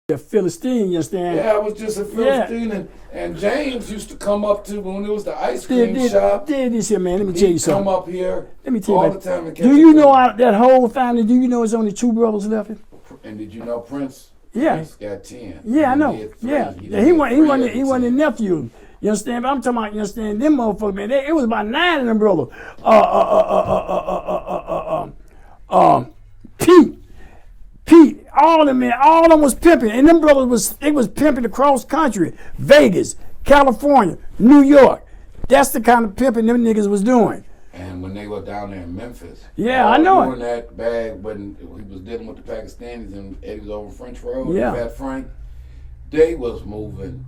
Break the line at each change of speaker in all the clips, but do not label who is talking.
a Philistine, you understand?
Yeah, I was just a Philistine, and James used to come up to when it was the ice cream shop.
This here, man. Let me tell you something.
Come up here.
Let me tell you
all
about
the time.
Do you know that whole family? Do you know there's only 2 brothers left?
And did you know Prince?
Yeah.
Prince got 10.
Yeah, I know. Yeah, he wasn't a nephew. You understand? But I'm talking about, you understand, them motherfuckers, man. It was about 9 of them brothers. Pete, all of them, man, all of them was pimping. And them brothers was pimping across country. Vegas, California, New York. That's the kind of pimping them niggas was doing.
And when they were down there in Memphis.
Yeah, I know
doing that bag when he was dealing with the Pakistanis and Eddie was over French Road, Fat Frank, they was moving.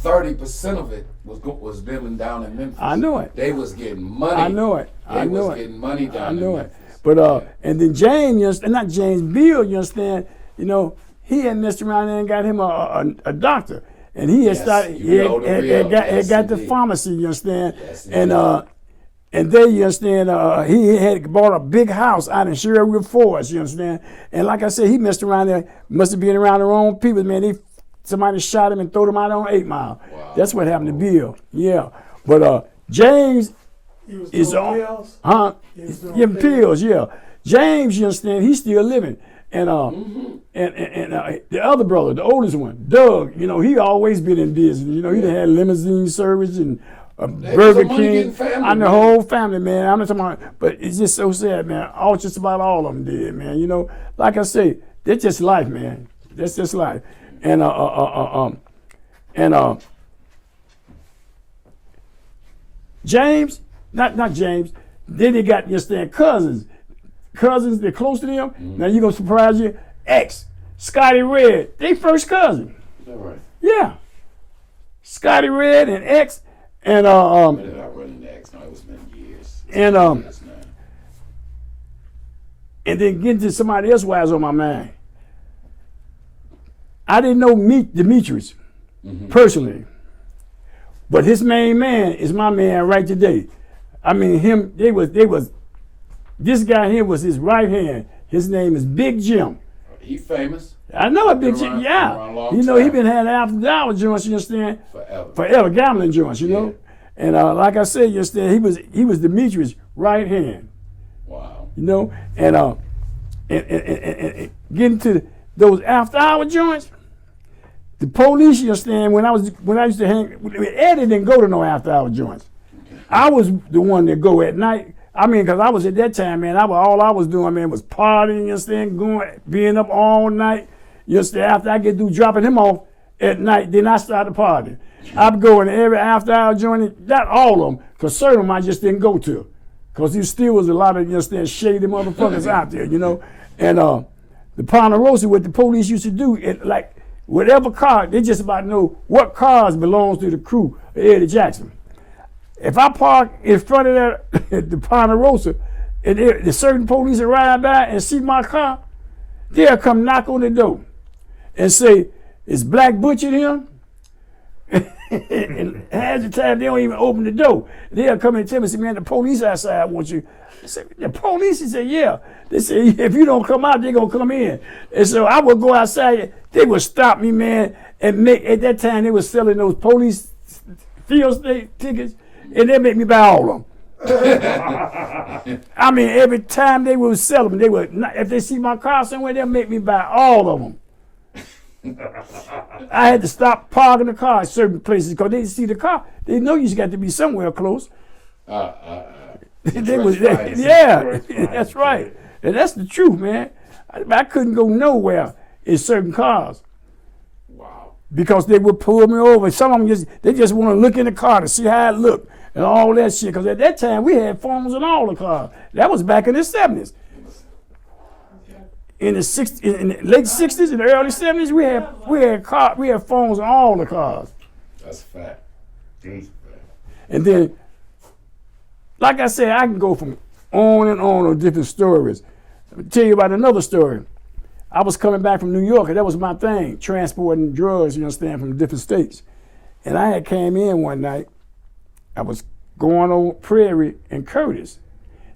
30% of it was dealing down in Memphis.
I know it.
They was getting money.
I know it.
They was getting money down in Memphis.
But and then James, not James Bill, you understand, you know, he had messed around there and got him a doctor. And he had started, got the pharmacy, you understand? Yes, and there, you understand, he had bought a big house out in Sherwood Forest, you understand? And like I said, he messed around there, must have been around the wrong people, man. Somebody shot him and threw him out on 8 Mile. Wow. That's what happened to Bill. Yeah. But James is on pills? Pills, yeah. James, you understand, he's still living. And and the other brother, the oldest one, Doug, you know, he always been in business. You know, he done had limousine service and Burger King. I'm the whole family, man. I'm not talking about, but it's just so sad, man. Just about all of them did, man. You know, like I say, that's just life, man. That's just life. And James, not James. Then they got, you understand, cousins. Cousins, they're close to them. Mm-hmm. Now you gonna surprise you. Scotty Red, they first cousin.
Is that right?
Yeah. Scotty Red and X, and
I run into X. No, it was been years.
And then getting to somebody else was on my mind. I didn't know Demetrius personally, but his main man is my man right today. I mean, this guy here was his right hand. His name is Big Jim.
He famous.
I know a Big Jim. Yeah, you know he been had after-hour joints. You understand? Forever gambling joints. You know, and like I said, you understand, he was Demetrius' right hand.
Wow.
You know, and getting to those after-hour joints. The police, you understand, when I used to hang, Eddie didn't go to no after-hour joints. I was the one that go at night. I mean, because I was at that time, man, all I was doing, man, was partying, you understand, being up all night. You understand, after I get through dropping him off at night, then I started partying. I'd go in every after-hour joint, not all of them, because certain of them I just didn't go to. Because there still was a lot of, you understand, shady motherfuckers out there, you know. And the Ponderosa, what the police used to do, like, whatever car, they just about know what cars belongs to the crew of Eddie Jackson. If I park in front of that, the Ponderosa, and the certain police that ride by and see my car, they'll come knock on the door and say, "Is Black Butcher here?" And half the time they don't even open the door. They'll come and tell me, say, "Man, the police outside want you." I say, "The police?" He said, "Yeah." They say, "If you don't come out, they're gonna come in." And so I would go outside, they would stop me, man, and at that time they were selling those police field state tickets, and they make me buy all of them. I mean, every time they would sell them, if they see my car somewhere, they'll make me buy all of them. I had to stop parking the car at certain places because they see the car. They know you got to be somewhere close. That's right. And that's the truth, man. I couldn't go nowhere in certain cars.
Wow.
Because they would pull me over. Some of them just want to look in the car to see how it looked and all that shit. Because at that time we had phones in all the cars. That was back in the 70s. In the late 60s and the early 70s, we had phones in all the cars.
That's a fact.
And then, like I said, I can go from on and on with different stories. Let me tell you about another story. I was coming back from New York, and that was my thing, transporting drugs, you understand, from different states. And I had came in one night. I was going on Prairie and Curtis.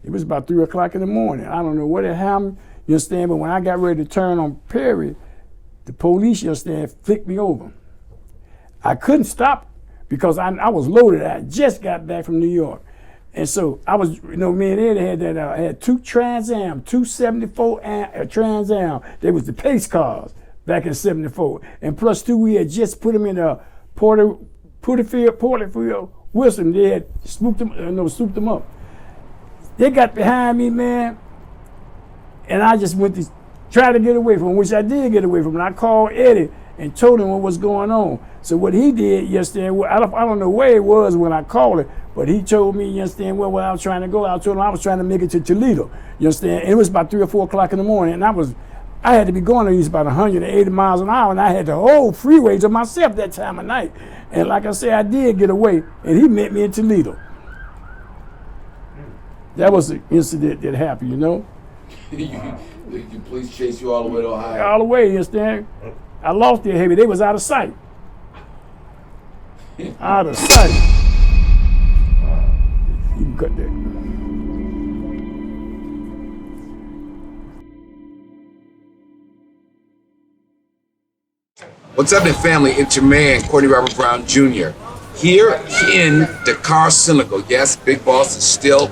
It was about 3 o'clock in the morning. I don't know what had happened, you understand, but when I got ready to turn on Prairie, the police, you understand, flicked me over. I couldn't stop because I was loaded. I just got back from New York. And so I was, you know, me and Eddie had that, I had two Trans Am, 274 Trans Am. They was the pace cars back in '74. And plus two, we had just put them in a Porterfield, Wilson. They had swooped them up. They got behind me, man, and I just went to try to get away from them, which I did get away from them. I called Eddie and told him what was going on. So what he did yesterday, I don't know where it was when I called it, but he told me, you understand, where I was trying to go. I told him I was trying to make it to Toledo, you understand, and it was about 3 or 4 o'clock in the morning, and I had to be going at least about 180 miles an hour, and I had the whole freeway to myself that time of night. And like I said, I did get away, and he met me in Toledo. That was the incident that happened, you know.
The police chased you all the way to Ohio?
All the way, you understand? I lost their heavy. They was out of sight. Out of sight. You can cut that.
What's up, family? It's your man, Courtney Robert Brown Jr. Here in Dakar, Senegal. Yes, Big Boss is still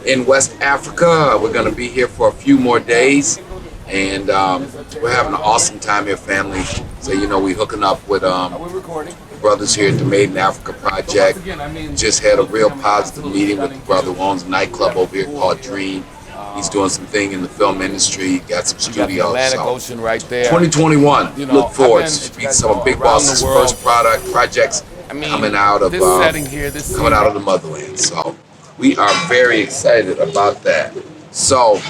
in West Africa. We're going to be here for a few more days. And we're having an awesome time here, family. So, you know, we're hooking up with the brothers here at the Made in Africa Project. Just had a real positive meeting with the brother who owns a nightclub over here called Dream. He's doing some thing in the film industry, got some studios.
Atlantic Ocean right there.
2021, you know, look forward to some of Big Boss's first projects coming out of the motherland. So we are very excited about that. So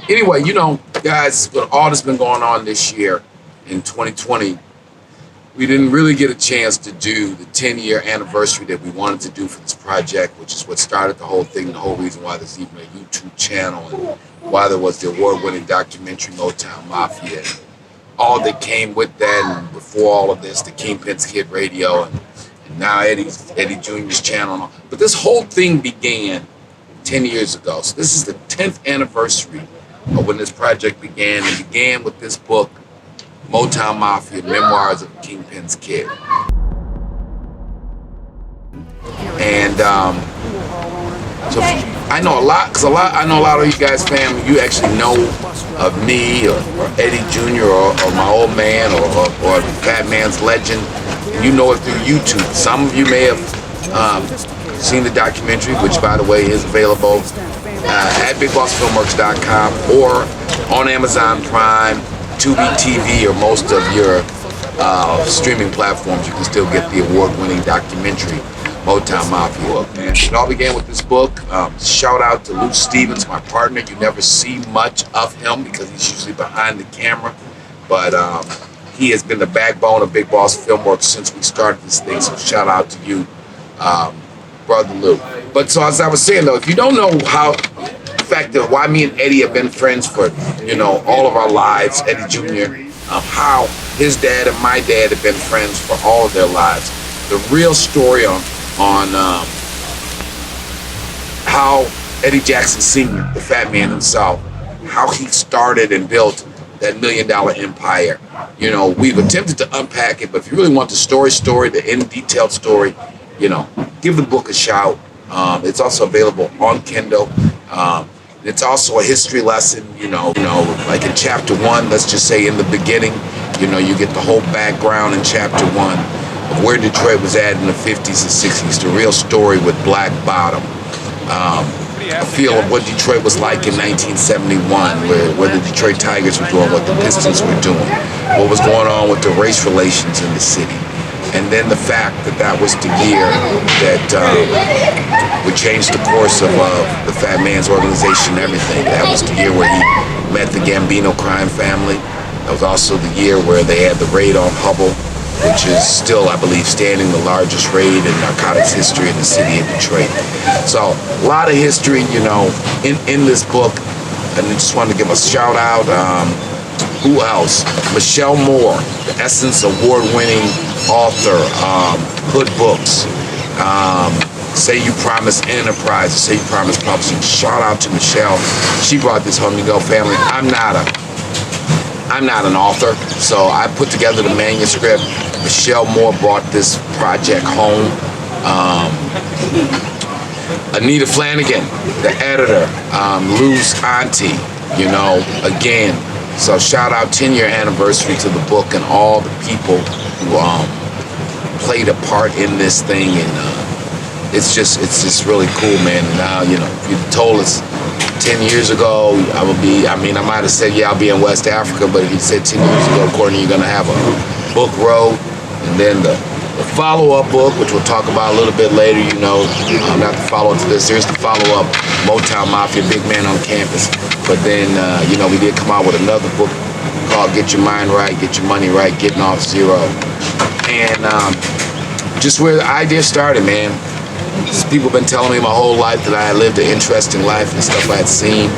anyway, you know, guys, with all that's been going on this year in 2020, we didn't really get a chance to do the 10-year anniversary that we wanted to do for this project, which is what started the whole thing, the whole reason why there's even a YouTube channel and why there was the award-winning documentary Motown Mafia. And all that came with that, and before all of this, the Kingpin's Kid Radio, and now Eddie Jr.'s channel. But this whole thing began 10 years ago. So this is the 10th anniversary of when this project began. It began with this book, Motown Mafia, Memoirs of the Kingpin's Kid. And so I know a lot, I know a lot of you guys, family, you actually know of me or Eddie Jr. or my old man or Fat Man's Legend, and you know it through YouTube. Some of you may have seen the documentary, which by the way is available at BigBossFilmworks.com or on Amazon Prime, Tubi TV, or most of your streaming platforms. You can still get the award-winning documentary Motown Mafia. And it all began with this book. Shout out to Lou Stevens, my partner. You never see much of him because he's usually behind the camera, but he has been the backbone of Big Boss Filmworks since we started this thing. So shout out to you, Brother Lou. But so as I was saying though, if you don't know how, the fact that why me and Eddie have been friends for, you know, all of our lives, Eddie Jr., how his dad and my dad have been friends for all of their lives. The real story on how Eddie Jackson Sr., the Fat Man himself, how he started and built that $1 million empire. You know, we've attempted to unpack it, but if you really want the story, the in-detailed story, you know, give the book a shout. It's also available on Kindle. It's also a history lesson, you know, like in chapter 1, let's just say in the beginning, you know, you get the whole background in chapter 1 of where Detroit was at in the 50s and 60s, the real story with Black Bottom. A feel of what Detroit was like in 1971, where the Detroit Tigers were doing, what the Pistons were doing, what was going on with the race relations in the city. And then the fact that was the year that would change the course of the Fat Man's organization and everything. That was the year where he met the Gambino crime family. That was also the year where they had the raid on Hubble, which is still, I believe, standing the largest raid in narcotics history in the city of Detroit. So a lot of history, you know, in this book. And I just wanted to give a shout out. Who else? Michelle Moore, the Essence award-winning author, Hood Books, Say You Promise Enterprises, Say You Promise Publishing. Shout out to Michelle. She brought this home. You go, family. I'm I'm not an author, so I put together the manuscript. Michelle Moore brought this project home. Anita Flanagan, the editor, Lou's auntie, again. So shout out 10-year anniversary to the book and all the people who played a part in this thing, and it's just really cool, man. And now, if you told us 10 years ago I might have said, yeah, I'll be in West Africa, but if you said 10 years ago, Courtney, you're gonna have a book road, and then the follow-up book, which we'll talk about a little bit later, not the follow-up to this. Here's the follow-up, Motown Mafia, Big Man on Campus. But then, we did come out with another book called Get Your Mind Right, Get Your Money Right, Getting Off Zero. And just where the idea started, man. People have been telling me my whole life that I had lived an interesting life and stuff I had seen.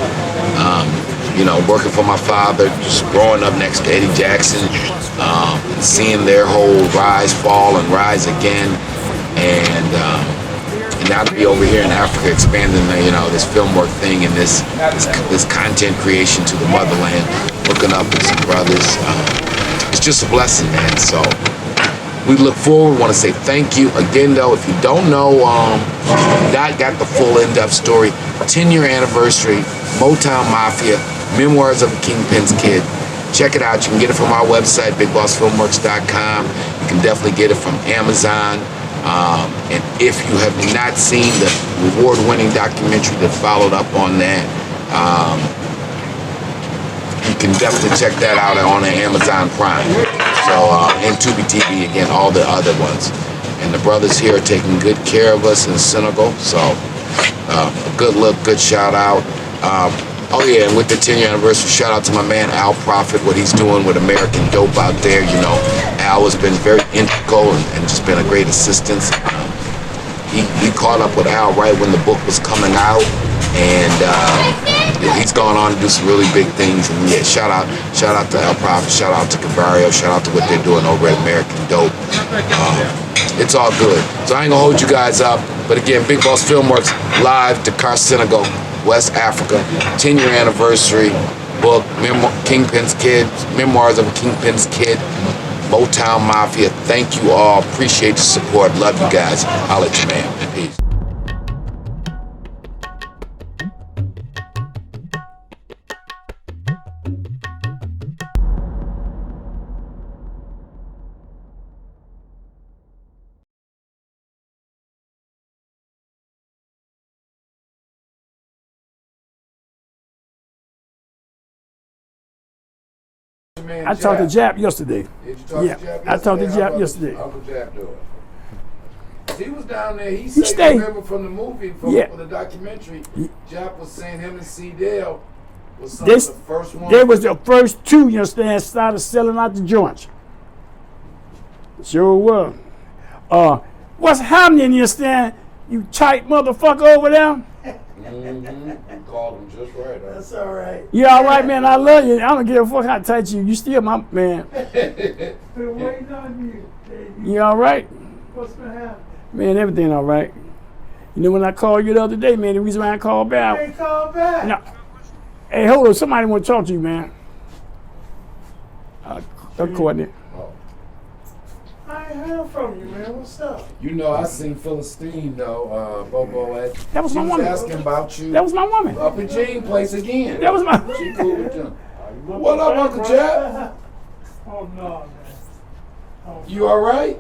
Working for my father, just growing up next to Eddie Jackson, seeing their whole rise, fall, and rise again, and now to be over here in Africa, expanding this Filmworks thing and this content creation to the motherland, hooking up with some brothers. It's just a blessing, man. So we look forward. Want to say thank you again, though. If you don't know, not got the full in-depth story. 10-year anniversary, Motown Mafia, Memoirs of a Kingpin's Kid. Check it out. You can get it from our website, BigBossFilmworks.com. You can definitely get it from Amazon. And if you have not seen the award-winning documentary that followed up on that, you can definitely check that out on Amazon Prime. So, and Tubi TV, again, all the other ones. And the brothers here are taking good care of us in Senegal. So, a good look, good shout out. Oh yeah, and with the 10-year anniversary, shout out to my man Al Prophet, what he's doing with American Dope out there. Al has been very integral and just been a great assistance. We caught up with Al right when the book was coming out, and he's gone on to do some really big things. And yeah, shout out to Al Prophet, shout out to Cavario, shout out to what they're doing over at American Dope. It's all good. So I ain't gonna hold you guys up, but again, Big Boss Filmworks live, Dakar, Senegal, West Africa, 10-year anniversary book, Kingpin's Kid, Memoirs of a Kingpin's Kid, Motown Mafia. Thank you all. Appreciate the support. Love you guys. Holla at you, man. Peace.
I talked to Jap yesterday.
Did you talk to Jap yesterday?
I talked to Jap yesterday.
Uncle Jap doing? He was down there. He
stayed.
said, remember from the movie, from the documentary, Jap was saying him and C. Dale was some of the first ones.
They was the first two, started selling out the joints. Sure was. What's happening, you tight motherfucker over there?
You called him just right. Huh?
That's all right.
You all right, man? I love you. I don't give a fuck how tight you. You still my man.
Been waiting on you, baby.
You all right?
What's been happening?
Man, everything all right. When I called you the other day, man, the reason why I called back.
Hey, call back.
No. Hey, hold on. Somebody want to talk to you, man. Courtney.
I ain't heard from you, man. What's up?
I seen Philistine, though, Bobo at.
That was my woman.
She was asking about you.
That was my woman.
Up in Jean Place again.
That was my.
She cool with them. What up, Uncle Jap?
Oh, no, man. Oh,
You all right?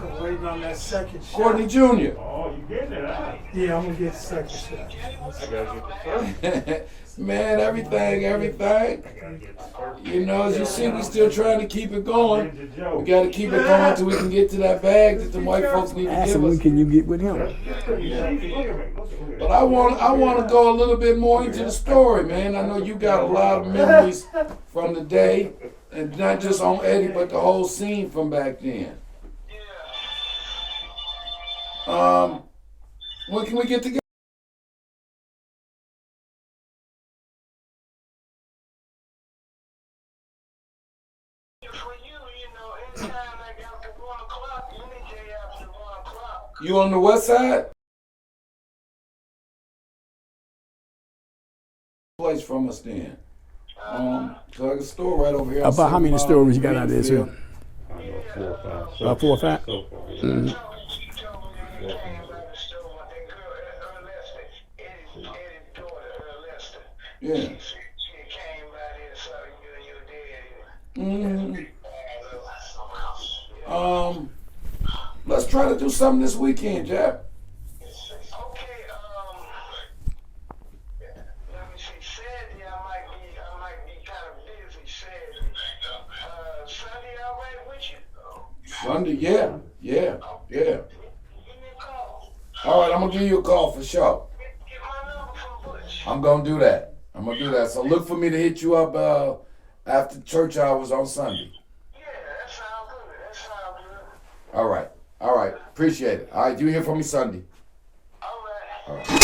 I'm waiting on that second shot.
Courtney Jr.
Oh, you getting it, huh?
Yeah, I'm going to get the second shot.
I gotta get the first.
Man, everything.
I gotta get the first.
As you see, we still trying to keep it going.
Here's the joke.
We got to keep it going till we can get to that bag that the white folks need to
Ask
give
him when
us.
can you get with him?
You see, look at me. Look at me.
But I want to go a little bit more into the story, man. I know you got a lot of memories from the day, and not just on Eddie, but the whole scene from back then. When can we get together? You on the west side? Place from us then. So like a store right over here.
About how many stories you got out there, sir?
I don't know, 4 or 5. So,
About 4 or 5?
so far, yeah.
Mm-hmm.
Yeah. Let's try to do something this weekend, Jab. Sunday, yeah. All right, I'm gonna give you a call for sure. I'm gonna do that. So look for me to hit you up after church hours on Sunday. All right. Appreciate it. All right, you hear from me Sunday. All right.